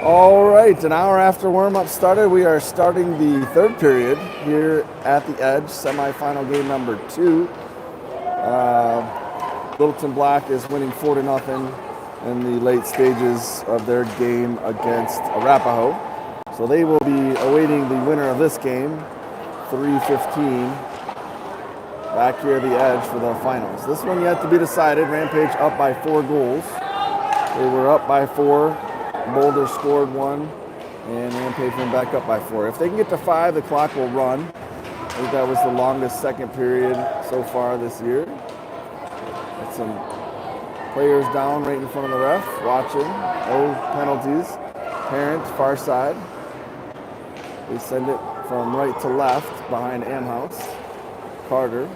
All right, an hour after warm-up started, we are starting the third period here at the Edge, semifinal game number 2. Littleton Black is winning 4-0 in the late stages of their game against Arapahoe. So they will be awaiting the winner of this game, 3:15, back here at the Edge for the finals. This one yet to be decided. Rampage up by 4 goals. They were up by 4. Boulder scored 1, and Rampage went back up by 4. If they can get to 5, the clock will run. I think that was the longest second period so far this year. Got some players down right in front of the ref, watching. No penalties. Parent, far side. They send it from right to left behind Amhouse. Carter.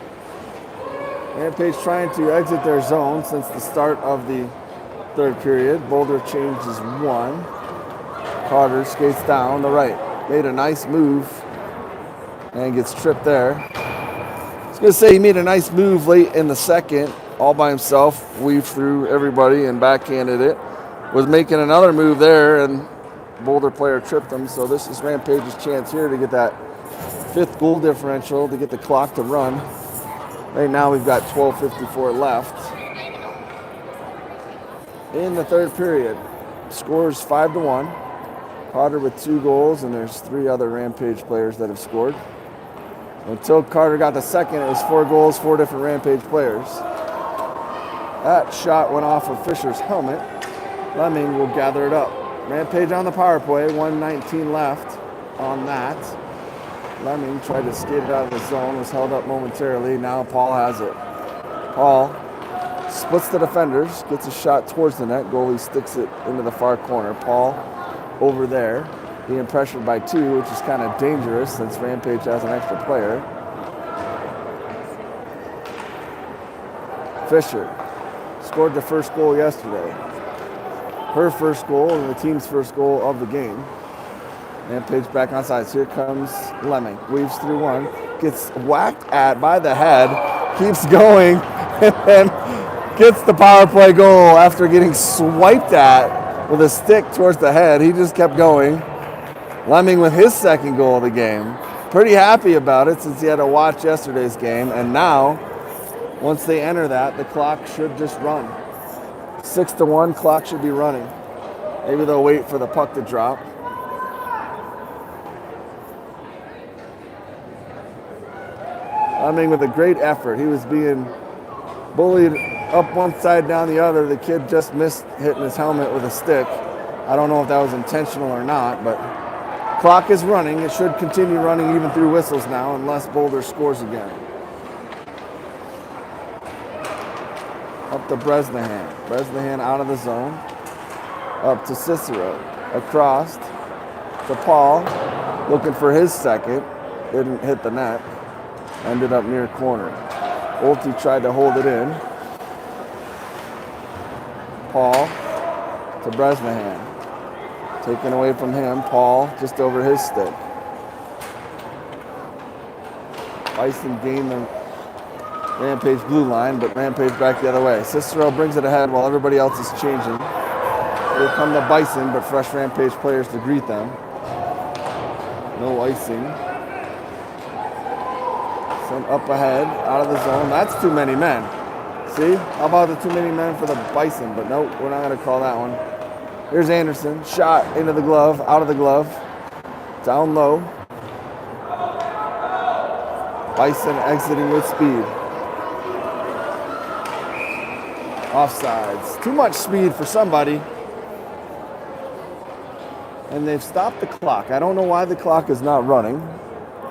Rampage trying to exit their zone since the start of the third period. Boulder changes 1. Carter skates down the right. Made a nice move and gets tripped there. I was going to say he made a nice move late in the second, all by himself, weaved through everybody and backhanded it. Was making another move there, and Boulder player tripped him. So this is Rampage's chance here to get that 5th goal differential, to get the clock to run. Right now we've got 12:54 left in the third period. Scores 5-1. Carter with 2 goals, and there's 3 other Rampage players that have scored. Until Carter got the second, it was 4 goals, 4 different Rampage players. That shot went off of Fisher's helmet. Lemming will gather it up. Rampage on the power play, 1:19 left on that. Lemming tried to skate it out of the zone, was held up momentarily. Now Paul has it. Paul splits the defenders, gets a shot towards the net. Goalie sticks it into the far corner. Paul over there, being pressured by 2, which is kind of dangerous since Rampage has an extra player. Fisher scored the first goal yesterday. Her first goal and the team's first goal of the game. Rampage back on sides. Here comes Lemming. Weaves through 1. Gets whacked at by the head. Keeps going. And then gets the power play goal after getting swiped at with a stick towards the head. He just kept going. Lemming with his second goal of the game. Pretty happy about it since he had to watch yesterday's game. And now, once they enter that, the clock should just run. 6-1, clock should be running. Maybe they'll wait for the puck to drop. Lemming with a great effort. He was being bullied up one side, down the other. The kid just missed hitting his helmet with a stick. I don't know if that was intentional or not, but clock is running. It should continue running even through whistles now, unless Boulder scores again. Up to Bresnahan. Bresnahan out of the zone. Up to Cicero. Across to Paul. Looking for his second. Didn't hit the net. Ended up near corner. Olte tried to hold it in. Paul to Bresnahan. Taken away from him. Paul just over his stick. Bison gained the Rampage blue line, but Rampage back the other way. Cicero brings it ahead while everybody else is changing. Here come the Bison, but fresh Rampage players to greet them. No icing. Sent up ahead, out of the zone. That's too many men. See? How about the too many men for the Bison? But nope, we're not going to call that one. Here's Anderson. Shot into the glove, out of the glove. Down low. Bison exiting with speed. Offsides. Too much speed for somebody. And they've stopped the clock. I don't know why the clock is not running.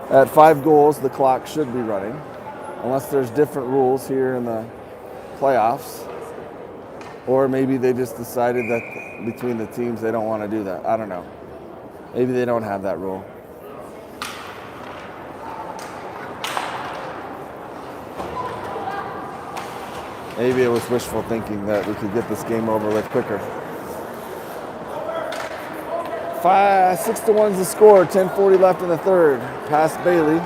At 5 goals, the clock should be running. Unless there's different rules here in the playoffs. Or maybe they just decided that between the teams they don't want to do that. I don't know. Maybe they don't have that rule. Maybe it was wishful thinking that we could get this game over with quicker. 6-1's the score. 10:40 left in the third. Past Bailey.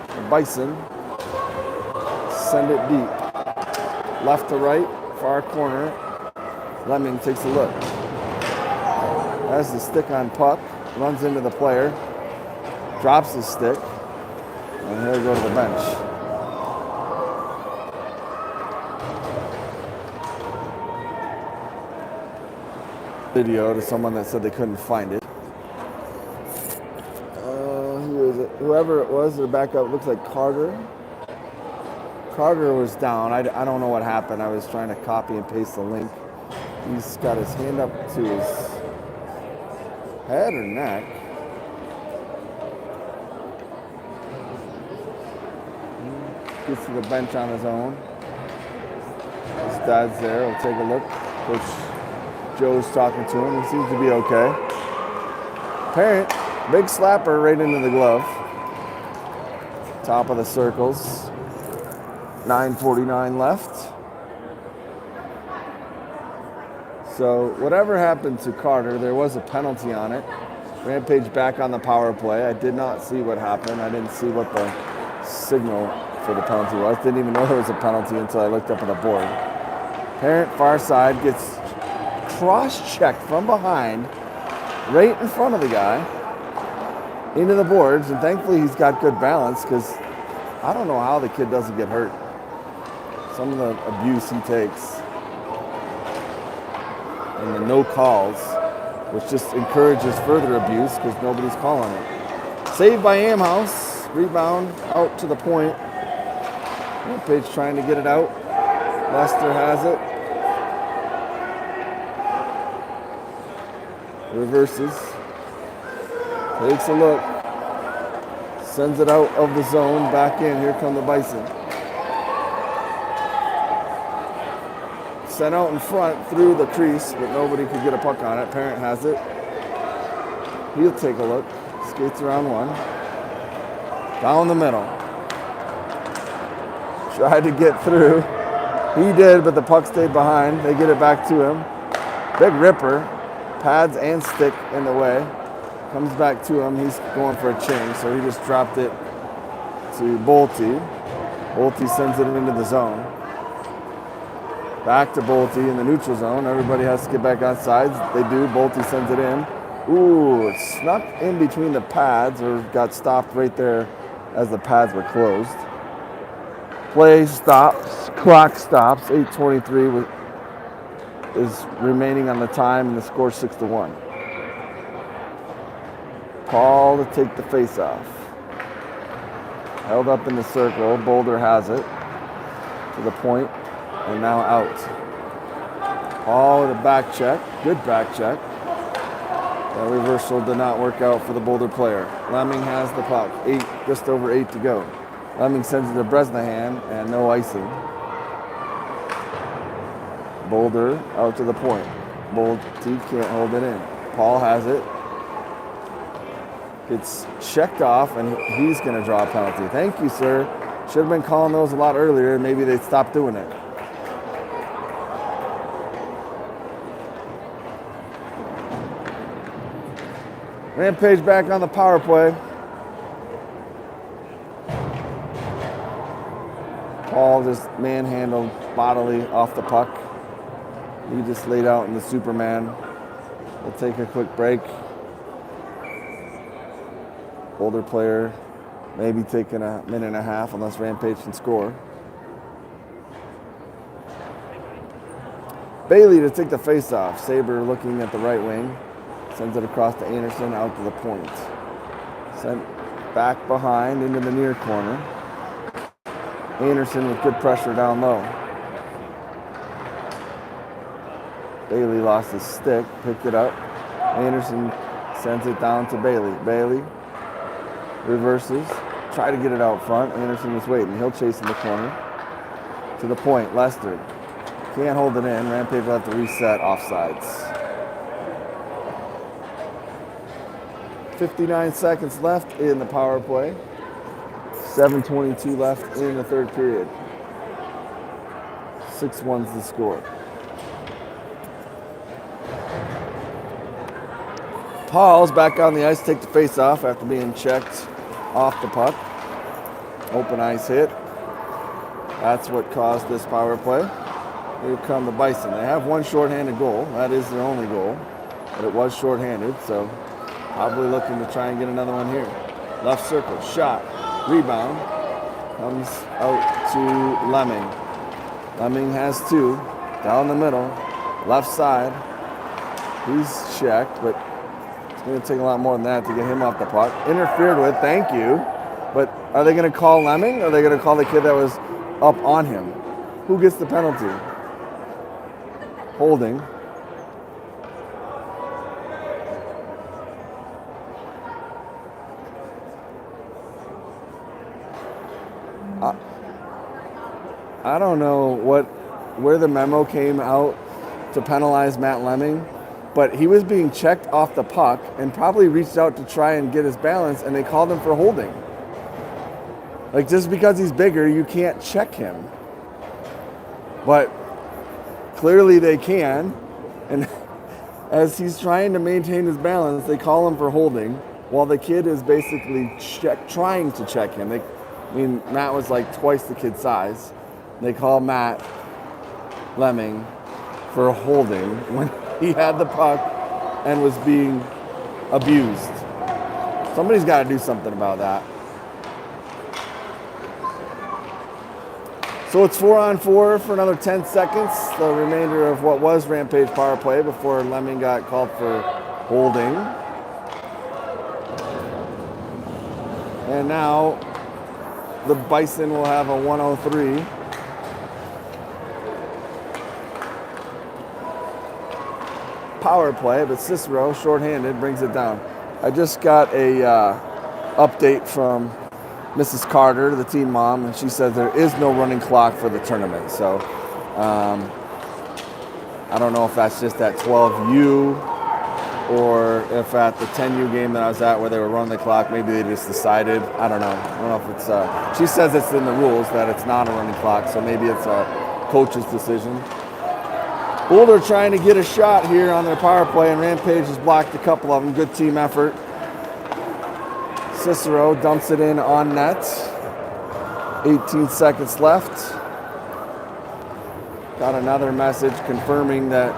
The Bison send it deep. Left to right, far corner. Lemming takes a look. has the stick on puck, runs into the player, drops his stick, and he'll go to the bench. Video to someone that said they couldn't find it. Who is it? Whoever it was, their backup looks like Carter. Carter was down. I don't know what happened. I was trying to copy and paste the link. He's got his hand up to his head or neck. Gets to the bench on his own. His dad's there. We'll take a look. Coach Joe's talking to him. He seems to be okay. Parent, big slapper right into the glove. Top of the circles. 9:49 left. So whatever happened to Carter, there was a penalty on it. Rampage back on the power play. I did not see what happened. I didn't see what the signal for the penalty was. Didn't even know there was a penalty until I looked up at the board. Parent far side gets cross-checked from behind, right in front of the guy, into the boards, and thankfully he's got good balance because I don't know how the kid doesn't get hurt. Some of the abuse he takes. And the no calls, which just encourages further abuse because nobody's calling it. Saved by Amhouse. Rebound out to the point. Rampage trying to get it out. Lester has it. Reverses. Takes a look. Sends it out of the zone. Back in. Here come the Bison. Sent out in front through the crease, but nobody could get a puck on it. Parent has it. He'll take a look. Skates around one. Down the middle. Tried to get through. He did, but the puck stayed behind. They get it back to him. Big ripper. Pads and stick in the way. Comes back to him. He's going for a change, so he just dropped it to Bolte. Bolte sends it into the zone. Back to Bolte in the neutral zone. Everybody has to get back on sides. They do. Bolte sends it in. Ooh, it snuck in between the pads or got stopped right there as the pads were closed. Play stops. Clock stops. 8:23 is remaining on the time, and the score 6-1. Paul to take the face-off. Held up in the circle. Boulder has it to the point, and now out. Paul with a back check. Good back check. That reversal did not work out for the Boulder player. Lemming has the puck. Just over 8 to go. Lemming sends it to Bresnahan, and no icing. Boulder out to the point. Bolte can't hold it in. Paul has it. Gets checked off, and he's going to draw a penalty. Thank you, sir. Should have been calling those a lot earlier. Maybe they'd stop doing it. Rampage back on the power play. Paul just manhandled bodily off the puck. He just laid out in the Superman. We'll take a quick break. Boulder player maybe taking a minute and a half unless Rampage can score. Bailey to take the face-off. Saber looking at the right wing. Sends it across to Anderson out to the point. Sent back behind into the near corner. Anderson with good pressure down low. Bailey lost his stick, picked it up. Anderson sends it down to Bailey. Bailey reverses, try to get it out front. Anderson was waiting. He'll chase in the corner. To the point, Lester. Can't hold it in. Rampage will have to reset offsides. 59 seconds left in the power play. 7:22 left in the third period. 6-1's the score. Paul's back on the ice to take the face off after being checked off the puck. Open ice hit. That's what caused this power play. Here come the Bison. They have one shorthanded goal. That is their only goal. but it was shorthanded, so probably looking to try and get another one here. Left circle, shot, rebound, comes out to Lemming. Lemming has two, down the middle, left side. He's checked, but it's going to take a lot more than that to get him off the puck. Interfered with, thank you. But are they going to call Lemming, or are they going to call the kid that was up on him? Who gets the penalty? Holding. I don't know where the memo came out to penalize Matt Lemming, but he was being checked off the puck and probably reached out to try and get his balance, and they called him for holding. Like, just because he's bigger, you can't check him. But clearly they can, and as he's trying to maintain his balance, they call him for holding, while the kid is basically trying to check him. Matt was like twice the kid's size. They call Matt Lemming for holding when he had the puck and was being abused. Somebody's got to do something about that. So it's 4-on-4 for another 10 seconds. The remainder of what was Rampage power play before Lemming got called for holding. And now the Bison will have a 103. Power play, but Cicero, shorthanded, brings it down. I just got a update from Mrs. Carter, the team mom, and she said there is no running clock for the tournament. So I don't know if that's just at 12U or if at the 10U game that I was at where they were running the clock, maybe they just decided. I don't know. I don't know if it's, she says it's in the rules that it's not a running clock, so maybe it's a coach's decision. Boulder trying to get a shot here on their power play, and Rampage has blocked a couple of them. Good team effort. Cicero dumps it in on net. 18 seconds left. Got another message confirming that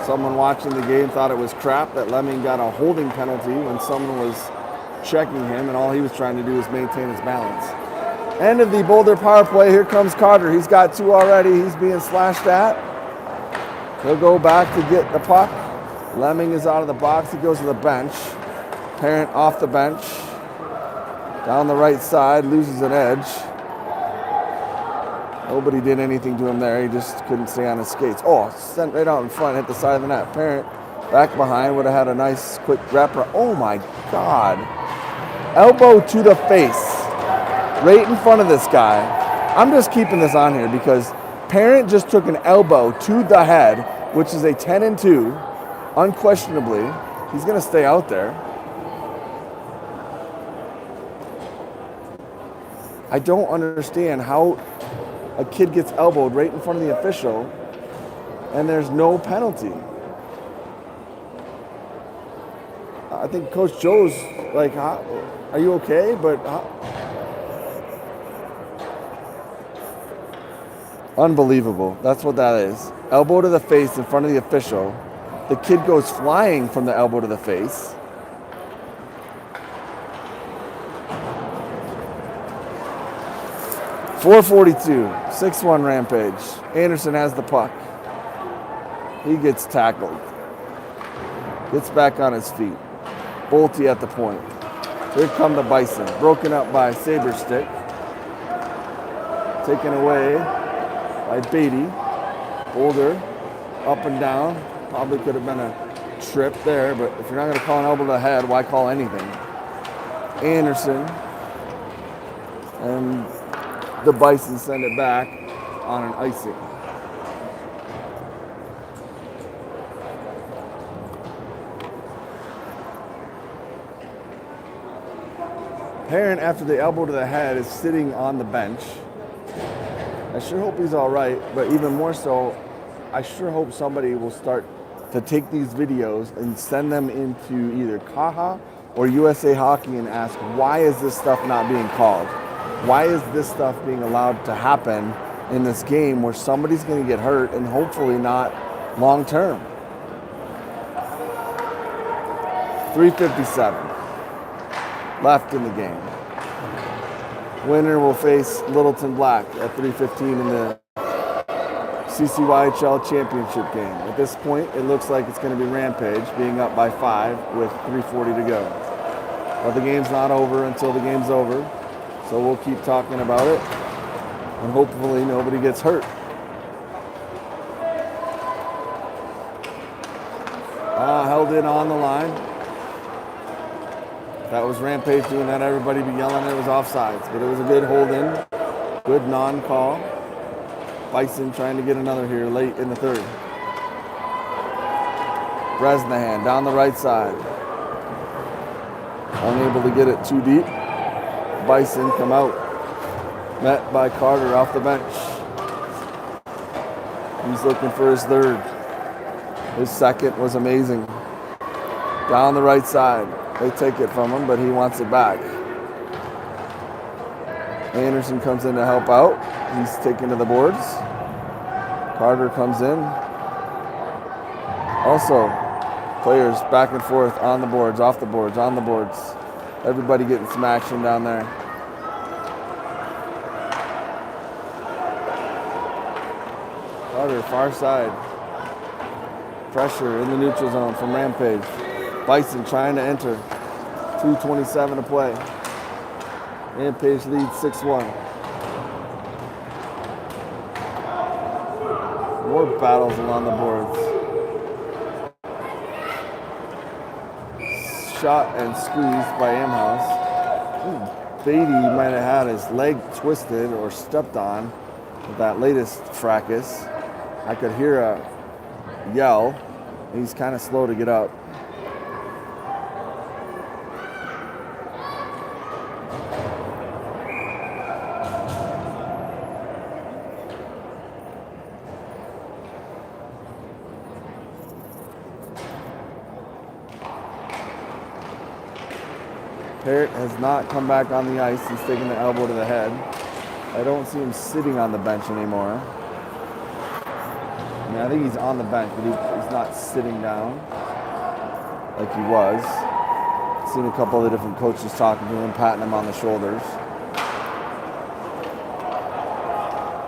someone watching the game thought it was crap that Lemming got a holding penalty when someone was checking him, and all he was trying to do was maintain his balance. End of the Boulder power play. Here comes Carter. He's got two already. He's being slashed at. He'll go back to get the puck. Lemming is out of the box. He goes to the bench. Parent off the bench. Down the right side, loses an edge. Nobody did anything to him there. He just couldn't stay on his skates. Oh, sent right out in front, hit the side of the net. Parent back behind would have had a nice quick wrapper. Oh my God. Elbow to the face. Right in front of this guy. I'm just keeping this on here because Parent just took an elbow to the head, which is a 10-2. Unquestionably, he's going to stay out there. I don't understand how a kid gets elbowed right in front of the official and there's no penalty. I think Coach Joe's like, are you okay? But unbelievable. That's what that is. Elbow to the face in front of the official. The kid goes flying from the elbow to the face. .442, 6-1 Rampage. Anderson has the puck. He gets tackled. Gets back on his feet. Bolte at the point. Here come the Bison. Broken up by Saberstick. Taken away by Beatty. Boulder up and down. Probably could have been a trip there, but if you're not going to call an elbow to the head, why call anything? Anderson. And the Bison send it back on an icing. Parent, after the elbow to the head, is sitting on the bench. I sure hope he's all right, but even more so, I sure hope somebody will start to take these videos and send them into either Kaha or USA Hockey and ask, why is this stuff not being called? Why is this stuff being allowed to happen in this game where somebody's going to get hurt and hopefully not long term? 3:57 left in the game. Winner will face Littleton Black at 3:15 in the CCYHL championship game. At this point, it looks like it's going to be Rampage being up by 5 with 3:40 to go. But the game's not over until the game's over, so we'll keep talking about it, and hopefully nobody gets hurt. Held in on the line. If that was Rampage doing that, everybody be yelling it was offsides, but it was a good hold in, good non-call. Bison trying to get another here late in the third. Bresnahan down the right side. Unable to get it too deep. Bison come out. Met by Carter off the bench. He's looking for his third. His second was amazing. Down the right side. They take it from him, but he wants it back. Anderson comes in to help out. He's taken to the boards. Carter comes in. Also, players back and forth on the boards, off the boards, on the boards. Everybody getting some action down there. Carter, far side. Pressure in the neutral zone from Rampage. Bison trying to enter. 2:27 to play. Rampage leads 6-1. More battles along the boards. Shot and squeezed by Amhouse. Beatty might have had his leg twisted or stepped on with that latest fracas. I could hear a yell. He's kind of slow to get up. Parrott has not come back on the ice. He's taking the elbow to the head. I don't see him sitting on the bench anymore. I think he's on the bench, but he's not sitting down like he was. Seen a couple of the different coaches talking to him, patting him on the shoulders.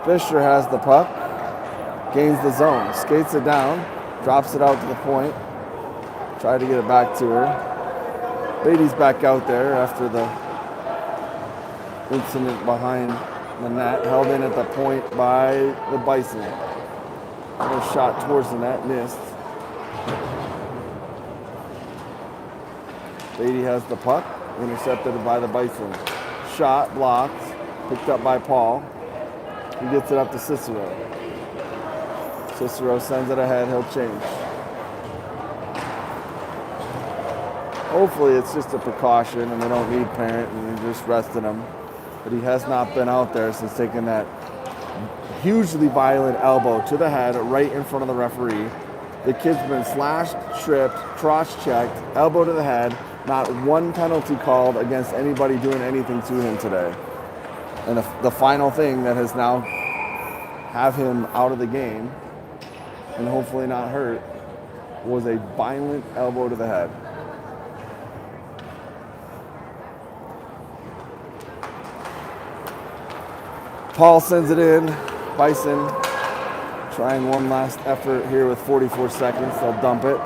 Fisher has the puck, gains the zone, skates it down, drops it out to the point, tried to get it back to her. Beatty's back out there after the incident behind the net, held in at the point by the Bison. Another shot towards the net, missed. Beatty has the puck, intercepted by the Bison. Shot blocked, picked up by Paul. He gets it up to Cicero. Cicero sends it ahead, he'll change. Hopefully it's just a precaution and they don't need Parent and they're just resting him. But he has not been out there since taking that hugely violent elbow to the head right in front of the referee. The kid's been slashed, stripped, cross-checked, elbow to the head. Not one penalty called against anybody doing anything to him today. And the final thing that has now have him out of the game and hopefully not hurt was a violent elbow to the head. Paul sends it in. Bison trying one last effort here with 44 seconds. They'll dump it.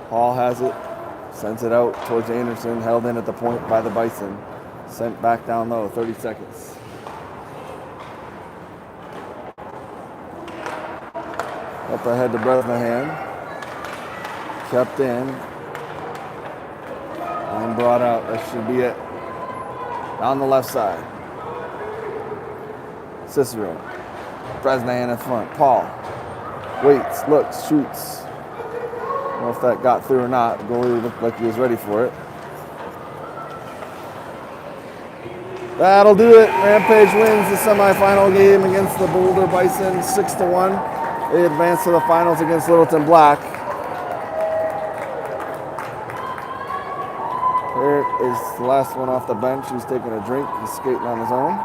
Paul has it. Sends it out towards Anderson. Held in at the point by the Bison. Sent back down low. 30 seconds. Up ahead to Bresnahan. Kept in. And brought out. That should be it. On the left side. Cicero. Bresnahan in front. Paul. Waits. Looks. Shoots. I don't know if that got through or not. The goalie looked like he was ready for it. That'll do it. Rampage wins the semifinal game against the Boulder Bison 6-1. They advance to the finals against Littleton Black. Parrott is the last one off the bench. He's taking a drink. He's skating on his own.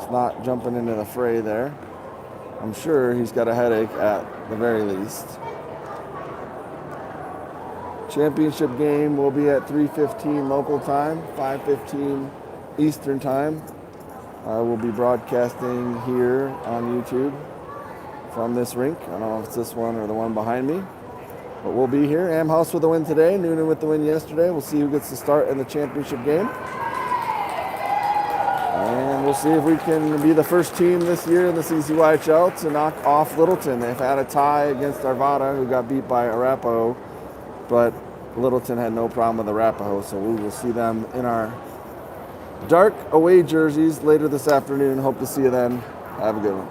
He's not jumping into the fray there. I'm sure he's got a headache at the very least. Championship game will be at 3:15 local time, 5:15 Eastern time. I will be broadcasting here on YouTube from this rink. I don't know if it's this one or the one behind me, but we'll be here. Amherst with the win today, Noonan with the win yesterday. We'll see who gets to start in the championship game. And we'll see if we can be the first team this year in the CCYHL to knock off Littleton. They've had a tie against Arvada, who got beat by Arapahoe, but Littleton had no problem with Arapahoe, so we will see them in our dark away jerseys later this afternoon. Hope to see you then. Have a good one.